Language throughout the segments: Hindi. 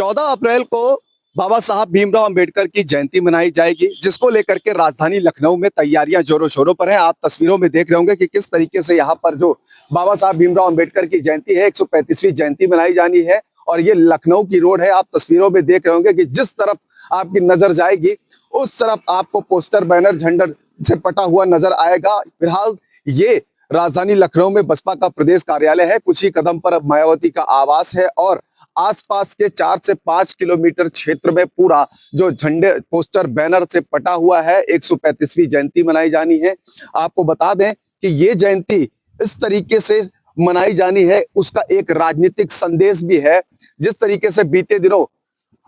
14 अप्रैल को बाबा साहब भीमराव अंबेडकर की जयंती मनाई जाएगी, जिसको लेकर के राजधानी लखनऊ में तैयारियां जोरों शोरों पर हैं। आप तस्वीरों में देख रहे होंगे कि किस तरीके से यहाँ पर जो बाबा साहब भीमराव अंबेडकर की जयंती है, 135वीं जयंती मनाई जानी है और ये लखनऊ की रोड है। आप तस्वीरों में देख रहे होंगे कि जिस तरफ आपकी नजर जाएगी उस तरफ आपको पोस्टर, बैनर, झंडा से पटा हुआ नजर आएगा। फिलहाल ये राजधानी लखनऊ में बसपा का प्रदेश कार्यालय है। कुछ ही कदम पर मायावती का आवास है और आसपास के 4 से 5 किलोमीटर क्षेत्र में पूरा जो झंडे, पोस्टर, बैनर से पटा हुआ है। 135वीं जयंती मनाई जानी है। आपको बता दें कि ये जयंती इस तरीके से मनाई जानी है, उसका एक राजनीतिक संदेश भी है। जिस तरीके से बीते दिनों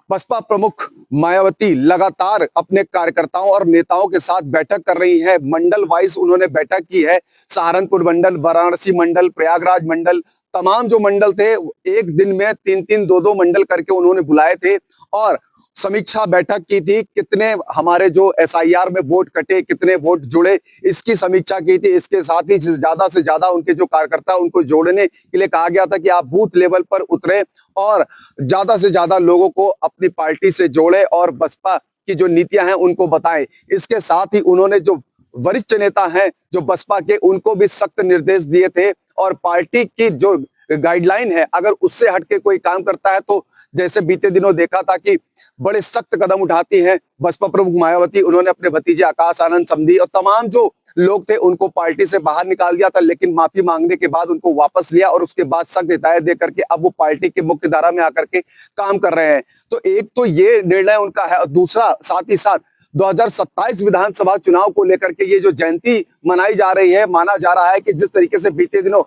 बसपा प्रमुख मायावती लगातार अपने कार्यकर्ताओं और नेताओं के साथ बैठक कर रही है। मंडल वाइज उन्होंने बैठक की है। सहारनपुर मंडल, वाराणसी मंडल, प्रयागराज मंडल, तमाम जो मंडल थे एक दिन में 3-3, 2-2 मंडल करके उन्होंने बुलाए थे और समीक्षा बैठक की थी। कितने हमारे जो एसआईआर में वोट कटे, कितने वोट जुड़े, इसकी समीक्षा की थी। इसके साथ ही ज्यादा से ज्यादा उनके जो कार्यकर्ता उनको जोड़ने के लिए कहा गया था कि आप बूथ लेवल पर उतरे और ज्यादा से ज्यादा लोगों को अपनी पार्टी से जोड़े और बसपा की जो नीतियां हैं उनको बताएं। इसके साथ ही उन्होंने जो वरिष्ठ नेता हैं जो बसपा के, उनको भी सख्त निर्देश दिए थे और पार्टी की जो गाइडलाइन है अगर उससे हटके कोई काम करता है तो जैसे बीते दिनों देखा था कि बड़े सख्त कदम उठाती है बसपा प्रमुख मायावती। उन्होंने अपने भतीजे आकाश आनंद समधी और तमाम जो लोग थे उनको पार्टी से बाहर निकाल दिया था, लेकिन माफी मांगने के बाद उनको वापस लिया और उसके बाद सख्त हिदायत दे करके अब वो पार्टी की मुख्य धारा में आकर के काम कर रहे हैं। तो एक तो ये निर्णय उनका है और दूसरा साथ ही साथ 2027 विधानसभा चुनाव को लेकर के ये जो जयंती मनाई जा रही है, माना जा रहा है कि जिस तरीके से बीते दिनों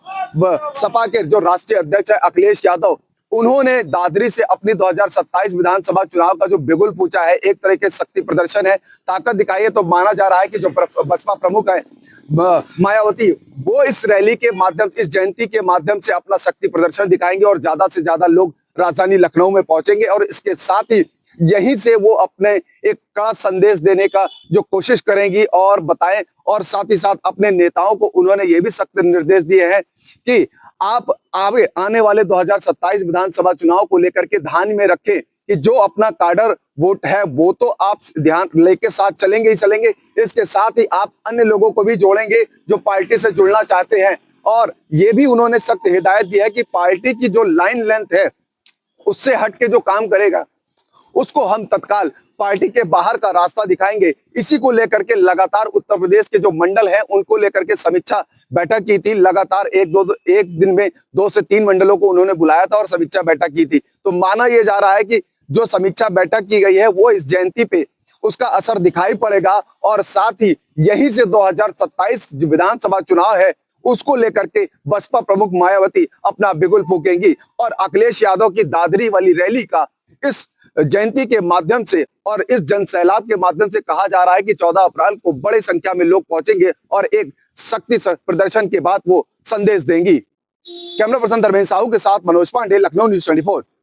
सपा के जो राष्ट्रीय अध्यक्ष है अखिलेश यादव, उन्होंने दादरी से अपनी 2027 विधानसभा चुनाव का जो बिगुल पूछा है, एक तरह के शक्ति प्रदर्शन है, ताकत दिखाई है। तो माना जा रहा है कि जो बसपा प्रमुख है मायावती, वो इस रैली के माध्यम, इस जयंती के माध्यम से अपना शक्ति प्रदर्शन दिखाएंगे और ज्यादा से ज्यादा लोग राजधानी लखनऊ में पहुंचेंगे और इसके साथ ही यहीं से वो अपने एक कड़ा संदेश देने का जो कोशिश करेंगी और बताएं। और साथ ही साथ अपने नेताओं को उन्होंने ये भी सख्त निर्देश दिए हैं कि आप आने वाले 2027 विधानसभा चुनाव को लेकर के ध्यान में रखें कि जो अपना काडर वोट है वो तो आप ध्यान लेके साथ चलेंगे ही चलेंगे, इसके साथ ही आप अन्य लोगों को भी जोड़ेंगे जो पार्टी से जुड़ना चाहते हैं। और ये भी उन्होंने सख्त हिदायत दी है कि पार्टी की जो लाइन लेंथ है उससे हटके जो काम करेगा उसको हम तत्काल पार्टी के बाहर का रास्ता दिखाएंगे। इसी को लेकर के लगातार उत्तर प्रदेश के जो मंडल हैं उनको लेकर के समीक्षा बैठक की थी। लगातार एक दिन में 2 से 3 मंडलों को उन्होंने बुलाया था और समीक्षा बैठक की थी। तो माना यह जा रहा है कि जो समीक्षा बैठक की गई है वो इस जयंती पे उसका असर दिखाई पड़ेगा और साथ ही यहीं से 2027 जो विधानसभा चुनाव है उसको लेकर के बसपा प्रमुख मायावती अपना बिगुल फूकेंगी और अखिलेश यादव की दादरी वाली रैली का इस जयंती के माध्यम से और इस जन सैलाब के माध्यम से कहा जा रहा है कि 14 अप्रैल को बड़ी संख्या में लोग पहुंचेंगे और एक शक्ति प्रदर्शन के बाद वो संदेश देंगी। कैमरा पर्सन धर्मेंद्र साहू के साथ मनोज पांडे, लखनऊ न्यूज़ 24।